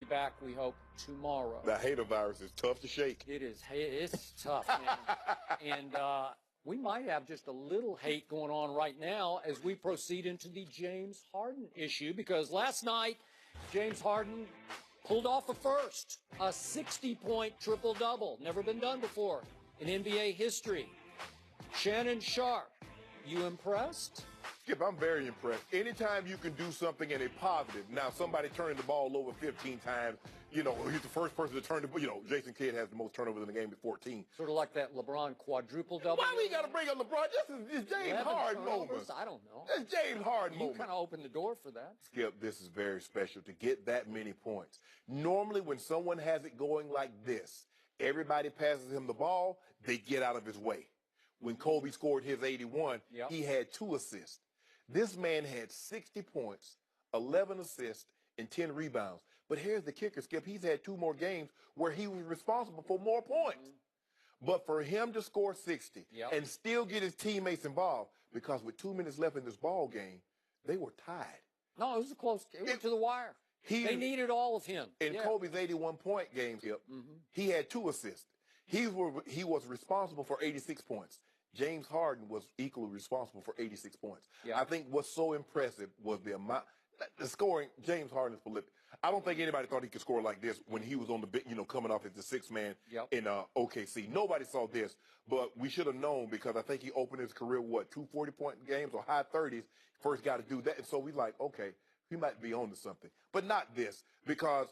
back, we hope, tomorrow. The hater virus is tough to shake. It is. It's tough, man. And we might have just a little hate going on right now as we proceed into the James Harden issue, because last night, James Harden pulled off a 60-point triple-double. Never been done before in NBA history. Shannon Sharp, you impressed? Skip, I'm very impressed. Anytime you can do something in a positive. Now, somebody turning the ball over 15 times, he's the first person to turn the, Jason Kidd has the most turnovers in the game at 14. Sort of like that LeBron quadruple-double. Why we got to bring up LeBron? This is James Harden moment. I don't know. That's James Harden moment. You kind of opened the door for that. Skip, this is very special to get that many points. Normally, when someone has it going like this, everybody passes him the ball, they get out of his way. When Kobe scored his 81, he had 2 assists. This man had 60 points, 11 assists, and 10 rebounds. But here's the kicker, Skip. He's had 2 more games where he was responsible for more points. But for him to score 60 and still get his teammates involved, because with 2 minutes left in this ball game, they were tied. No, it was a close game. It went to the wire. They needed all of him. In Kobe's 81-point game, Skip, he had 2 assists. He was responsible for 86 points. James Harden was equally responsible for 86 points. I think what's so impressive was the amount, the scoring. James Harden is prolific. I don't think anybody thought he could score like this when he was on the, coming off as the 6th man in OKC. Nobody saw this, but we should have known, because I think he opened his career, 2 40-point games or high 30s, first guy to do that. And so we like, okay, he might be on to something. But not this, because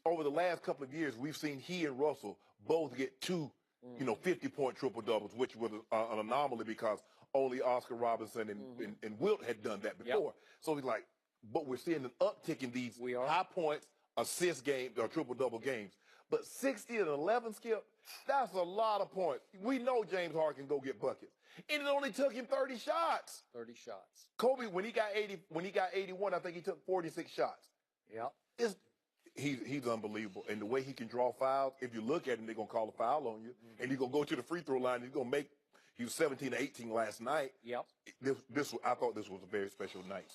over the last couple of years, we've seen he and Russell both get 2 50-point triple-doubles, which was an anomaly because only Oscar Robertson and Wilt had done that before. So he's like, but we're seeing an uptick in these high points, assist games, or triple-double games. But 60 and 11, Skip, that's a lot of points. We know James Harden can go get buckets. And it only took him 30 shots. 30 shots. Kobe, when he got 81, I think he took 46 shots. He's unbelievable. And the way he can draw fouls, if you look at him, they're going to call a foul on you. And you're going to go to the free throw line. He's going to make, he was 17-18 last night. I thought this was a very special night.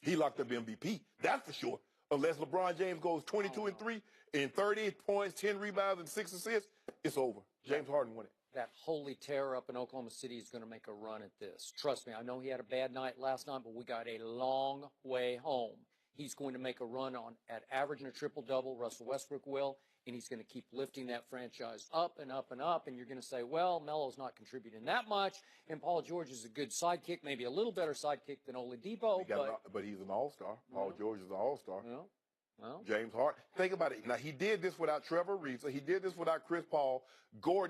He locked up MVP, that's for sure. Unless LeBron James goes 22 and 3 and 30 points, 10 rebounds, and 6 assists, it's over. James Harden won it. That holy terror up in Oklahoma City is going to make a run at this. Trust me, I know he had a bad night last night, but we got a long way home. He's going to make a run at averaging a triple-double. Russell Westbrook will, and he's going to keep lifting that franchise up and up and up. And you're going to say, well, Melo's not contributing that much, and Paul George is a good sidekick, maybe a little better sidekick than Oladipo. But he's an all-star. Paul George is an all-star. Well, James Harden. Think about it. Now, he did this without Trevor Ariza. He did this without Chris Paul.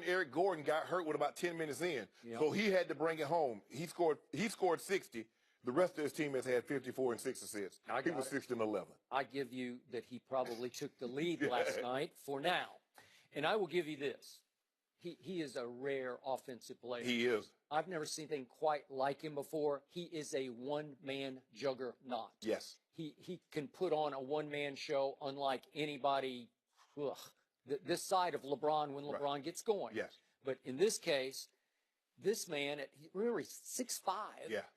Eric Gordon got hurt with about 10 minutes in. So he had to bring it home. He scored 60. The rest of his teammates had 54 and 6 assists. He was 6 and 11. I give you that he probably took the lead last night for now. And I will give you this. He is a rare offensive player. He is. I've never seen anything quite like him before. He is a one-man juggernaut. Yes. He can put on a one-man show unlike anybody this side of LeBron when LeBron gets going. Yes. But in this case, this man, remember, he's 6'5",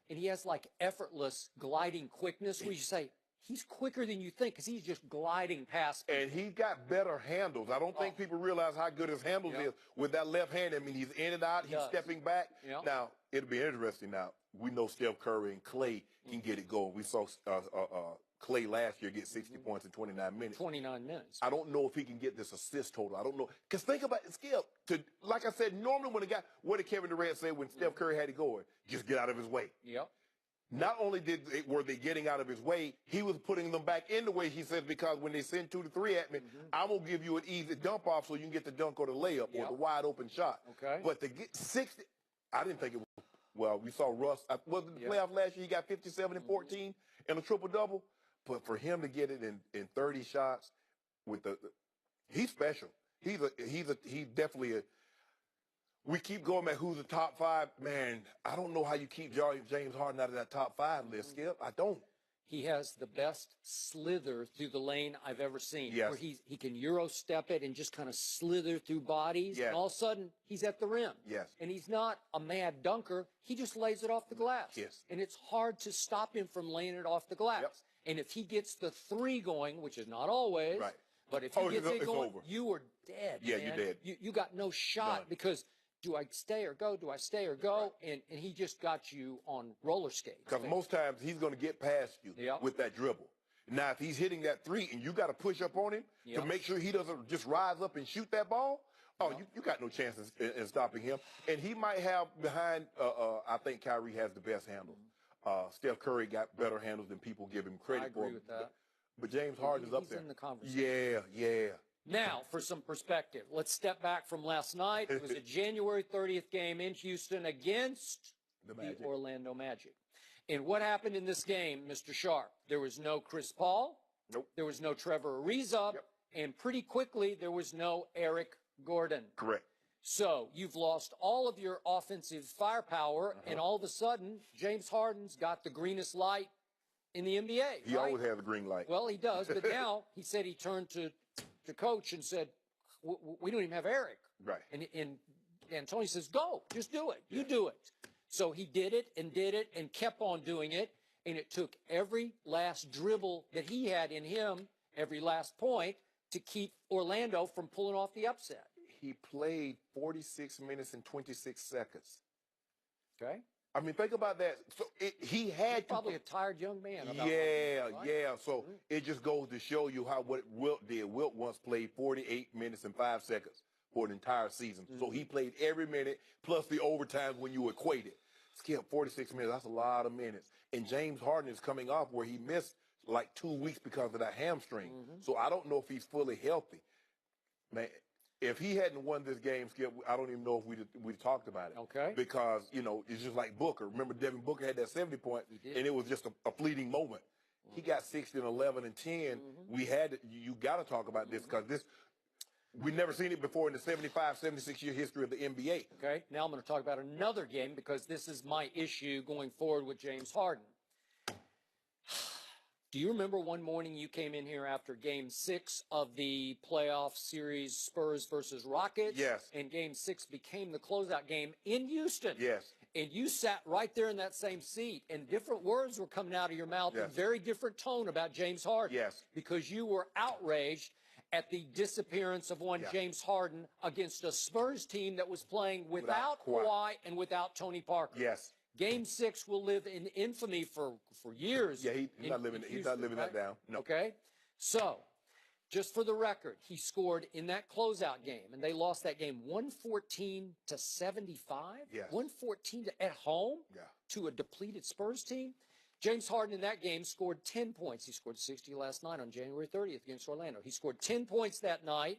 and he has like effortless gliding quickness where you say, he's quicker than you think because he's just gliding past people. And he's got better handles. I don't think people realize how good his handles is with that left hand. I mean, he's in and out. He's stepping back. Now, it'll be interesting now. We know Steph Curry and Klay can get it going. We saw Klay last year get 60 points in 29 minutes. 29 minutes. I don't know if he can get this assist total. I don't know. Because think about it, Skip. Like I said, normally when a guy, what did Kevin Durant say when Steph Curry had it going? Just get out of his way. Not only were they getting out of his way, he was putting them back in the way, he said, because when they send 2 to 3 at me, I'm going to give you an easy dump off so you can get the dunk or the layup or the wide open shot. But to get 60, I didn't think it was. Well, we saw Russ. Was it the playoff last year? He got 57 and 14 and a triple-double. But for him to get it in 30 shots, he's special. He's definitely a. We keep going back. Who's the top 5? Man, I don't know how you keep James Harden out of that top 5 list, Skip. I don't. He has the best slither through the lane I've ever seen. Where he can Euro step it and just kind of slither through bodies. And all of a sudden, he's at the rim. And he's not a mad dunker. He just lays it off the glass. And it's hard to stop him from laying it off the glass. And if he gets the 3 going, which is not always, But if he gets it it's going, over. you are dead. Yeah, man. you're dead. You got no shot None. because do I stay or go? Do I stay or go? And he just got you on roller skates. Because most times he's going to get past you with that dribble. Now, if he's hitting that three and you got to push up on him to make sure he doesn't just rise up and shoot that ball, you got no chance in stopping him. And he might have behind, I think Kyrie has the best handle. Steph Curry got better handles than people give him credit for. I agree with that. But James Harden is up there. He's in the conversation. Yeah. Now, for some perspective, let's step back from last night. It was a January 30th game in Houston against the Orlando Magic. And what happened in this game, Mr. Sharp? There was no Chris Paul. Nope. There was no Trevor Ariza. Yep. And pretty quickly, there was no Eric Gordon. Correct. So you've lost all of your offensive firepower, and all of a sudden, James Harden's got the greenest light in the NBA. He always has a green light. Well, he does, but now he said he turned to coach and said, we don't even have Eric. Right. And Tony says, go, just do it. You do it. So he did it and kept on doing it. And it took every last dribble that he had in him, every last point, to keep Orlando from pulling off the upset. He played 46 minutes and 26 seconds. Okay. I mean, think about that. So he had probably a tired young man. Yeah. So it just goes to show you what Wilt did. Wilt once played 48 minutes and 5 seconds for an entire season. So he played every minute plus the overtime when you equate it. Skip 46 minutes. That's a lot of minutes. And James Harden is coming off where he missed like 2 weeks because of that hamstring. So I don't know if he's fully healthy. Man, if he hadn't won this game, Skip, I don't even know if we'd talked about it. Okay. Because, it's just like Booker. Remember, Devin Booker had that 70-point, and it was just a fleeting moment. He got 60 and 11 and 10. You got to talk about this because we've never seen it before in the 75, 76-year history of the NBA. Okay. Now I'm going to talk about another game because this is my issue going forward with James Harden. Do you remember one morning you came in here after Game 6 of the playoff series, Spurs versus Rockets? Yes. And Game 6 became the closeout game in Houston. Yes. And you sat right there in that same seat, and different words were coming out of your mouth in very different tone about James Harden. Yes. Because you were outraged at the disappearance of one James Harden against a Spurs team that was playing without Kawhi and without Tony Parker. Yes. Game 6 will live in infamy for years. Yeah, he's not living that down. No. Okay? So, just for the record, he scored in that closeout game, and they lost that game 114 to 75. Yes. 114 at home to a depleted Spurs team. James Harden in that game scored 10 points. He scored 60 last night on January 30th against Orlando. He scored 10 points that night.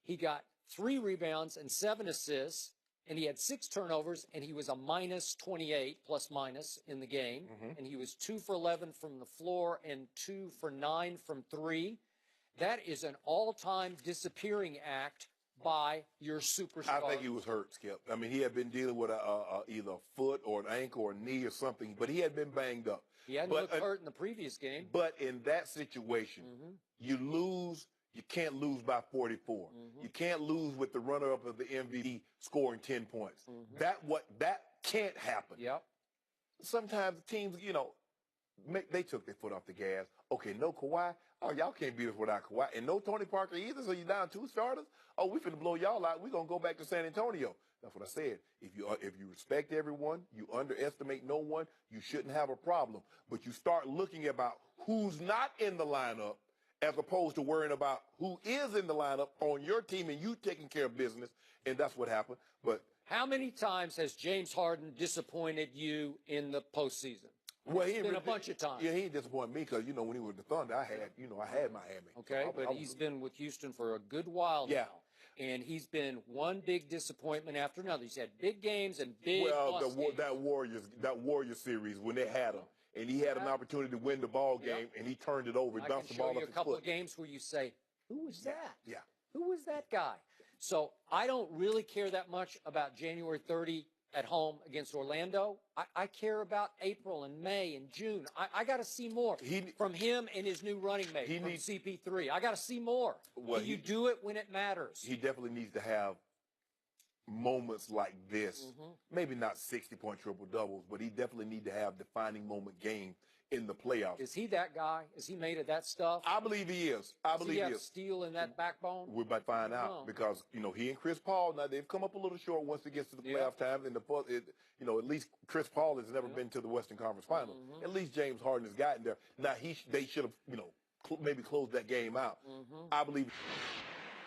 He got 3 rebounds and 7 assists. And he had 6 turnovers, and he was a minus 28, plus minus, in the game. And he was 2 for 11 from the floor and 2 for 9 from 3. That is an all-time disappearing act by your superstar. I think he was hurt, Skip. I mean, he had been dealing with either a foot or an ankle or a knee or something, but he had been banged up. He hadn't looked hurt in the previous game. But in that situation, you lose. You can't lose by 44. You can't lose with the runner-up of the MVP scoring 10 points. That can't happen. Yep. Sometimes the teams, they took their foot off the gas. Okay, no Kawhi. Oh, y'all can't beat us without Kawhi. And no Tony Parker either, so you're down 2 starters. Oh, we finna blow y'all out. We're going to go back to San Antonio. That's what I said. If you respect everyone, you underestimate no one, you shouldn't have a problem. But you start looking about who's not in the lineup as opposed to worrying about who is in the lineup on your team and you taking care of business, and that's what happened. But how many times has James Harden disappointed you in the postseason? Well, it's been a bunch of times. Yeah, he ain't disappointed me because, when he was the Thunder, I had Miami. Okay, but he's been with Houston for a good while now. And he's been one big disappointment after another. He's had big games and big games. that Warriors series when they had him. And he had an opportunity to win the ball game, and he turned it over. He bounced the ball up his foot. I can show you a couple of games where you say, who was that? Yeah. Who was that guy? So I don't really care that much about January 30 at home against Orlando. I care about April and May and June. I got to see more from him and his new running mate, from CP3. I got to see more. Well, you do it when it matters. He definitely needs to have moments like this. Maybe not 60-point triple-doubles, but he definitely needs to have defining moment games in the playoffs. Is he that guy? Is he made of that stuff? I believe he is. I believe he he have is. steel in that backbone? We might find out because, you know, he and Chris Paul, now they've come up a little short once it gets to the playoff time. And you know, at least Chris Paul has never been to the Western Conference Finals. At least James Harden has gotten there. Now, they should have, you know, maybe closed that game out. I believe.